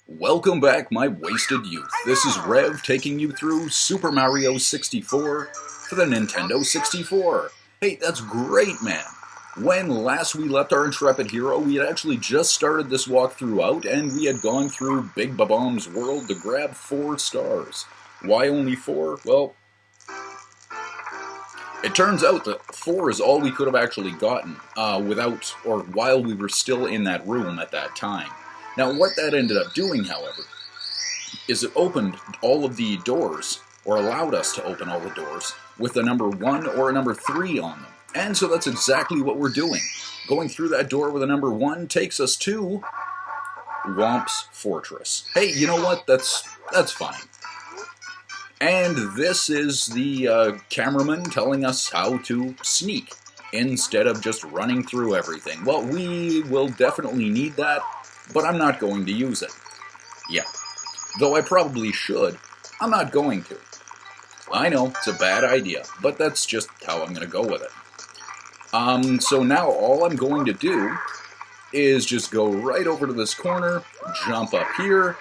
Welcome back, my wasted youth. This is Rev taking you through Super Mario 64 for the Nintendo 64. Hey, that's great, man. When last we left our intrepid hero, we had actually just started this walkthrough out, and we had gone through Big Bob-omb's world to grab 4 stars. Why only 4? Well, it turns out that 4 is all we could have actually gotten while we were still in that room at that time. Now, what that ended up doing, however, is it opened all of the doors, or allowed us to open all the doors, with a number 1 or a number 3 on them. And so that's exactly what we're doing. Going through that door with a number 1 takes us to Whomp's fortress. Hey, you know what? That's fine. And this is the cameraman telling us how to sneak, instead of just running through everything. Well, we will definitely need that, but I'm not going to use it. Yeah. Though I probably should, I'm not going to. I know, it's a bad idea, but that's just how I'm going to go with it. So now all I'm going to do is just go right over to this corner, jump up here,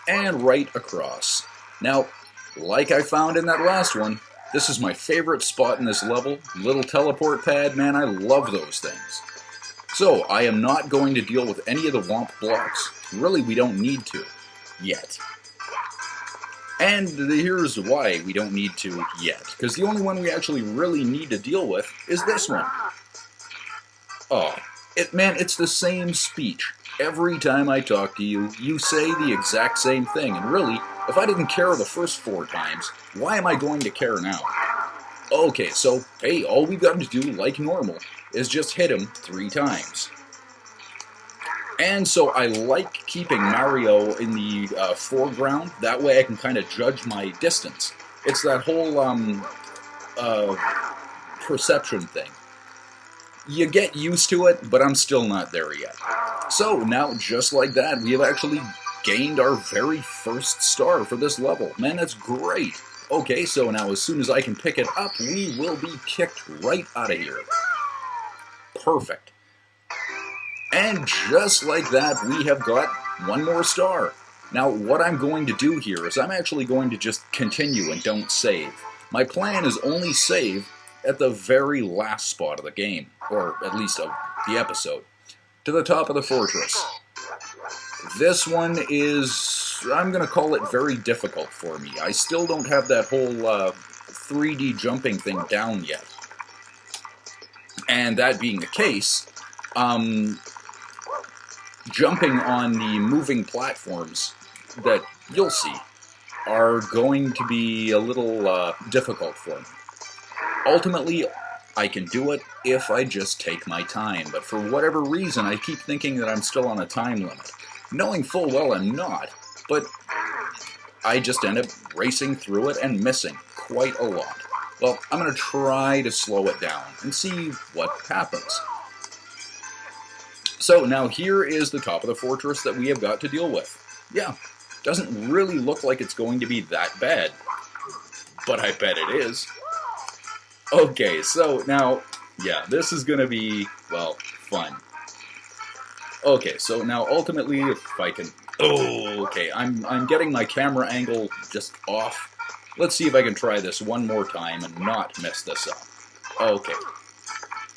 and right across. Now, like I found in that last one, this is my favorite spot in this level. Little teleport pad, man, I love those things. So, I am not going to deal with any of the Whomp blocks. Really, we don't need to. Yet. And here's why we don't need to yet. Because the only one we actually really need to deal with is this one. Oh, man, it's the same speech. Every time I talk to you, you say the exact same thing. And really, if I didn't care the first 4 times, why am I going to care now? Okay, so, hey, all we've got to do, like normal, is just hit him 3 times. And so I like keeping Mario in the foreground. That way I can kind of judge my distance. It's that whole perception thing. You get used to it, but I'm still not there yet. So now, just like that, we have actually gained our very first star for this level. Man, that's great. Okay, so now as soon as I can pick it up, we will be kicked right out of here. Perfect. And just like that, we have got 1 more star. Now, what I'm going to do here is I'm actually going to just continue and don't save. My plan is only save at the very last spot of the game, or at least of the episode, to the top of the fortress. This one is, I'm going to call it very difficult for me. I still don't have that whole 3D jumping thing down yet. And that being the case, jumping on the moving platforms that you'll see are going to be a little difficult for me. Ultimately, I can do it if I just take my time, but for whatever reason, I keep thinking that I'm still on a time limit, knowing full well I'm not, but I just end up racing through it and missing quite a lot. Well, I'm going to try to slow it down and see what happens. So now here is the top of the fortress that we have got to deal with. Yeah, doesn't really look like it's going to be that bad, but I bet it is. Okay, so now, yeah, this is going to be, well, fun. Okay, so now ultimately, if I can... Oh, okay, I'm getting my camera angle just off. Let's see if I can try this one more time and not mess this up. Okay.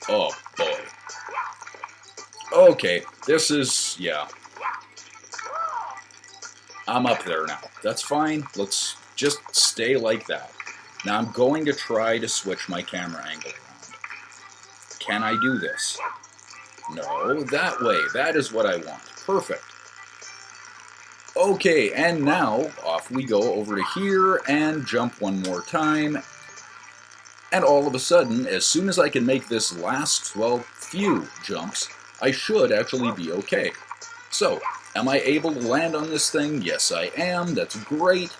Oh, boy. Okay, this is... yeah. I'm up there now. That's fine. Let's just stay like that. Now I'm going to try to switch my camera angle around. Can I do this? No, that way. That is what I want. Perfect. Okay, and now off we go over to here and jump 1 more time. And all of a sudden, as soon as I can make this last, well, few jumps, I should actually be okay. So, am I able to land on this thing? Yes, I am. That's great.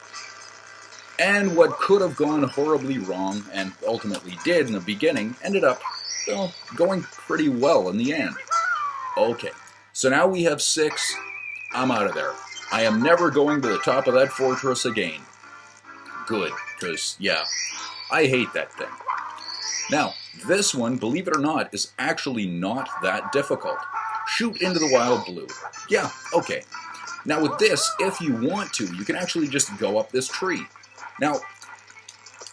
And what could have gone horribly wrong, and ultimately did in the beginning, ended up, well, going pretty well in the end. Okay, so now we have 6. I'm out of there. I am never going to the top of that fortress again. Good, because, yeah, I hate that thing. Now, this one, believe it or not, is actually not that difficult. Shoot into the wild blue. Yeah, okay. Now with this, if you want to, you can actually just go up this tree. Now,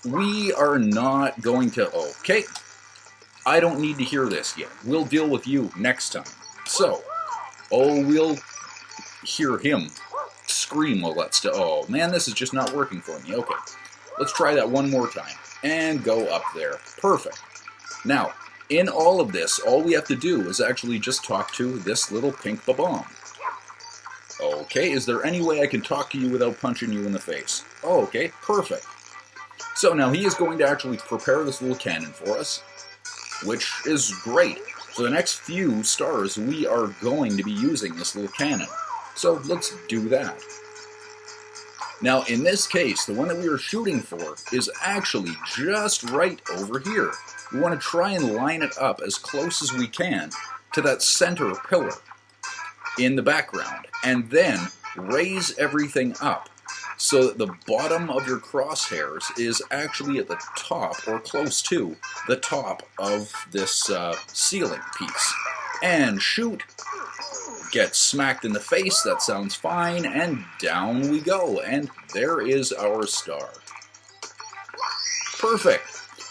we are not going to... Okay, I don't need to hear this yet. We'll deal with you next time. So, we'll hear him scream while that's... Oh, man, this is just not working for me. Okay, let's try that one more time. And go up there. Perfect. Now, in all of this, all we have to do is actually just talk to this little pink ba-bomb. Okay, is there any way I can talk to you without punching you in the face? Oh, okay, perfect. So now he is going to actually prepare this little cannon for us, which is great. For the next few stars, we are going to be using this little cannon. So let's do that. Now, in this case, the one that we are shooting for is actually just right over here. We want to try and line it up as close as we can to that center pillar in the background, and then raise everything up so that the bottom of your crosshairs is actually at the top, or close to the top of this ceiling piece. And shoot! Get smacked in the face, that sounds fine, and down we go, and there is our star. Perfect!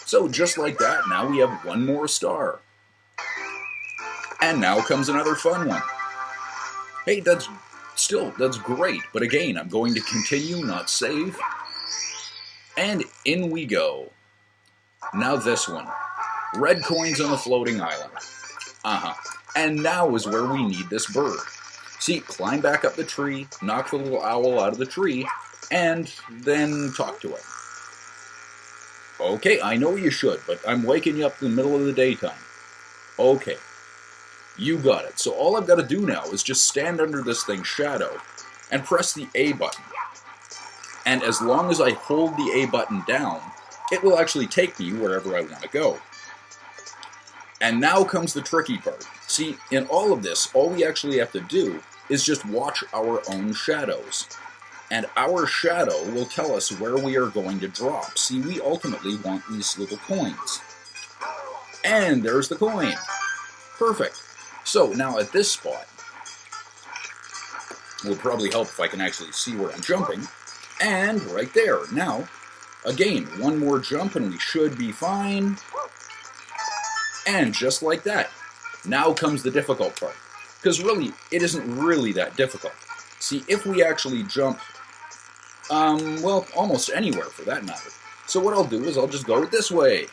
So just like that, now we have one more star. And now comes another fun one. Hey, that's great, but again, I'm going to continue, not save. And in we go. Now this one. Red coins on the floating island. And now is where we need this bird. See, climb back up the tree, knock the little owl out of the tree, and then talk to it. Okay, I know you should, but I'm waking you up in the middle of the daytime. Okay, you got it. So all I've got to do now is just stand under this thing's shadow and press the A button. And as long as I hold the A button down, it will actually take me wherever I want to go. And now comes the tricky part. See, in all of this, all we actually have to do is just watch our own shadows. And our shadow will tell us where we are going to drop. See, we ultimately want these little coins. And there's the coin. Perfect. So now at this spot, it will probably help if I can actually see where I'm jumping. And right there. Now, again, one more jump and we should be fine. And just like that. Now comes the difficult part. Because really, it isn't really that difficult. See, if we actually jump, well, almost anywhere for that matter. So what I'll do is I'll just go this way.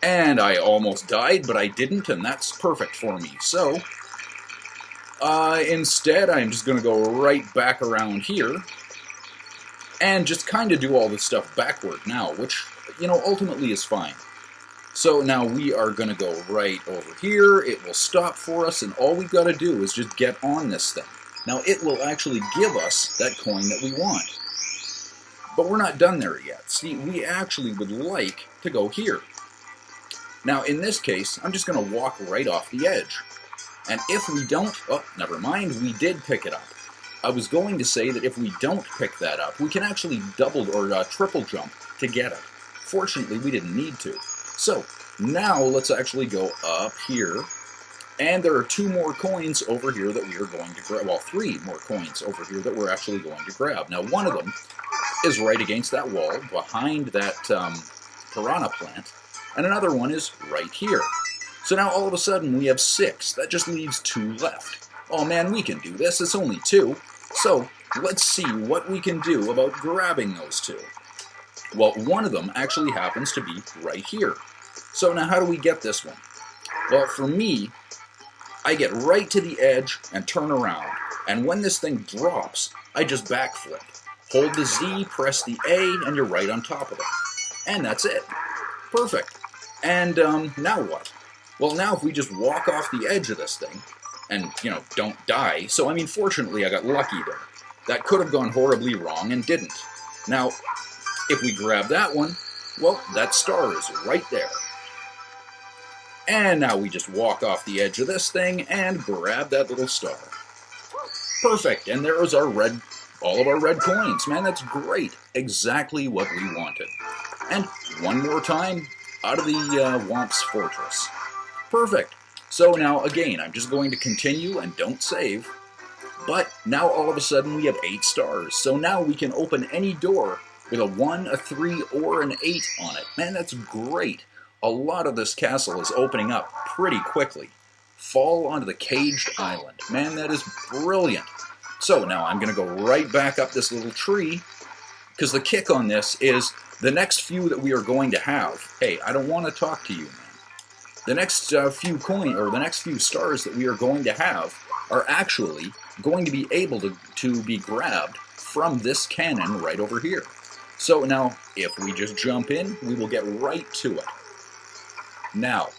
And I almost died, but I didn't, and that's perfect for me. So, instead, I'm just going to go right back around here. And just kind of do all this stuff backward now, which, you know, ultimately is fine. So now we are going to go right over here, it will stop for us, and all we've got to do is just get on this thing. Now it will actually give us that coin that we want. But we're not done there yet. See, we actually would like to go here. Now in this case, I'm just going to walk right off the edge. And if we don't, oh, never mind, we did pick it up. I was going to say that if we don't pick that up, we can actually double or triple jump to get it. Fortunately, we didn't need to. So, now let's actually go up here, and there are 2 more coins over here that we are going to grab, well, 3 more coins over here that we're actually going to grab. Now, one of them is right against that wall, behind that piranha plant, and another one is right here. So now all of a sudden we have 6, that just leaves 2 left. Oh man, we can do this, it's only 2. So, let's see what we can do about grabbing those 2. Well, one of them actually happens to be right here. So now how do we get this one? Well, for me, I get right to the edge and turn around. And when this thing drops, I just backflip. Hold the Z, press the A, and you're right on top of it. And that's it. Perfect. And now what? Well, now if we just walk off the edge of this thing, and, you know, don't die. So, I mean, fortunately, I got lucky there. That could have gone horribly wrong and didn't. Now, if we grab that one, well, that star is right there. And now we just walk off the edge of this thing and grab that little star. Perfect, and there is our red, all of our red coins. Man, that's great. Exactly what we wanted. And one more time, out of the Whomp's fortress. Perfect. So now, again, I'm just going to continue and don't save. But now all of a sudden we have 8 stars. So now we can open any door with a 1, a 3, or an 8 on it. Man, that's great. A lot of this castle is opening up pretty quickly. Fall onto the caged island. Man, that is brilliant. So now I'm going to go right back up this little tree, because the kick on this is the next few that we are going to have. Hey, I don't want to talk to you, man. The next few the next few stars that we are going to have are actually going to be able to be grabbed from this cannon right over here. So now, if we just jump in, we will get right to it. Now,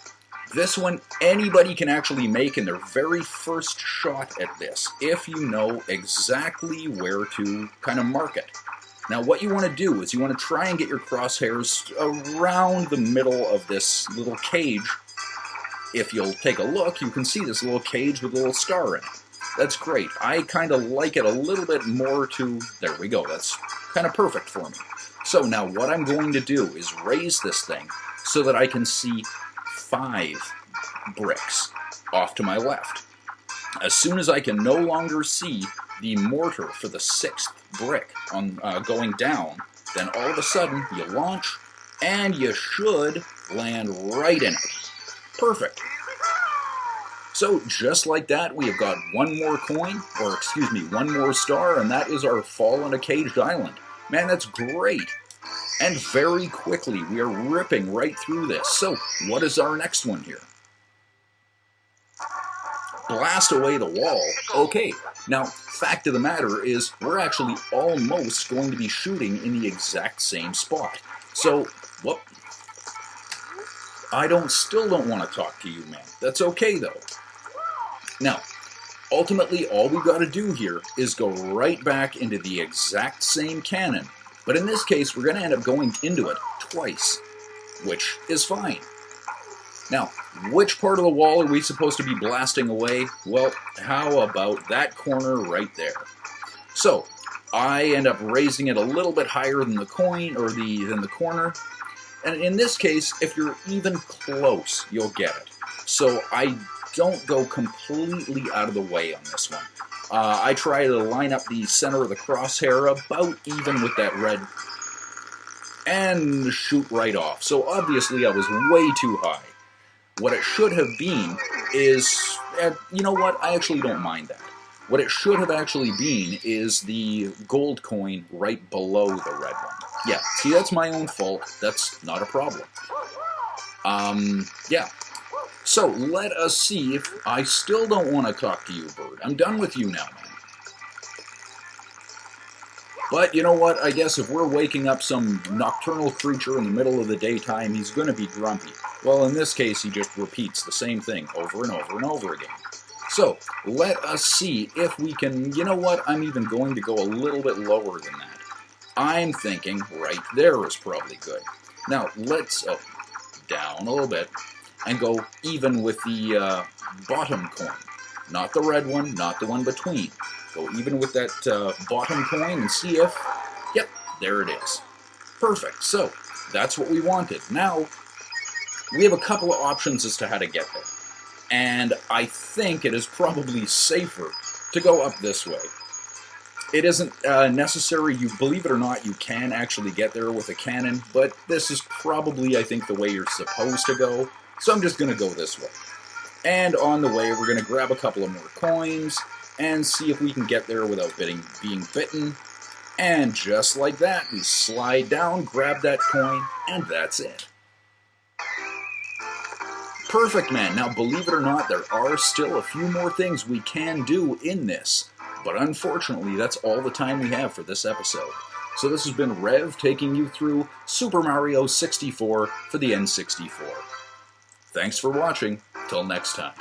this one, anybody can actually make in their very first shot at this, if you know exactly where to kind of mark it. Now, what you want to do is you want to try and get your crosshairs around the middle of this little cage. If you'll take a look, you can see this little cage with a little star in it. That's great. I kind of like it a little bit more to... There we go. That's kind of perfect for me. So now what I'm going to do is raise this thing so that I can see 5 bricks off to my left. As soon as I can no longer see the mortar for the 6th brick on going down, then all of a sudden you launch and you should land right in it. Perfect. So just like that, we have got one more coin, or excuse me, one more star, and that is our fall on a caged island. Man, that's great. And very quickly, we are ripping right through this. So what is our next one here? Blast away the wall. Okay, now, fact of the matter is, we're actually almost going to be shooting in the exact same spot. So, whoop. I still don't want to talk to you, man. That's okay, though. Now, ultimately, all we've got to do here is go right back into the exact same cannon. But in this case, we're going to end up going into it twice, which is fine. Now, which part of the wall are we supposed to be blasting away? Well, how about that corner right there? So, I end up raising it a little bit higher than the coin, or than the corner. And in this case, if you're even close, you'll get it. So I don't go completely out of the way on this one. I try to line up the center of the crosshair about even with that red, and shoot right off. So obviously I was way too high. What it should have been is, you know what, I actually don't mind that. What it should have actually been is the gold coin right below the red one. Yeah, see, that's my own fault. That's not a problem. Yeah. So, let us see if... I still don't want to talk to you, bird. I'm done with you now, man. But, you know what? I guess if we're waking up some nocturnal creature in the middle of the daytime, he's going to be grumpy. Well, in this case, he just repeats the same thing over and over and over again. So, let us see if we can... You know what? I'm even going to go a little bit lower than that. I'm thinking right there is probably good. Now, let's... Oh, down a little bit. And go even with the bottom coin. Not the red one, not the one between. Go even with that bottom coin and see if... Yep, there it is. Perfect. So, that's what we wanted. Now, we have a couple of options as to how to get there. And I think it is probably safer to go up this way. It isn't necessary, believe it or not, you can actually get there with a cannon, but this is probably, I think, the way you're supposed to go. So I'm just going to go this way. And on the way, we're going to grab a couple of more coins and see if we can get there without being bitten. And just like that, we slide down, grab that coin, and that's it. Perfect, man. Now, believe it or not, there are still a few more things we can do in this. But unfortunately, that's all the time we have for this episode. So this has been Rev taking you through Super Mario 64 for the N64. Thanks for watching. Till next time.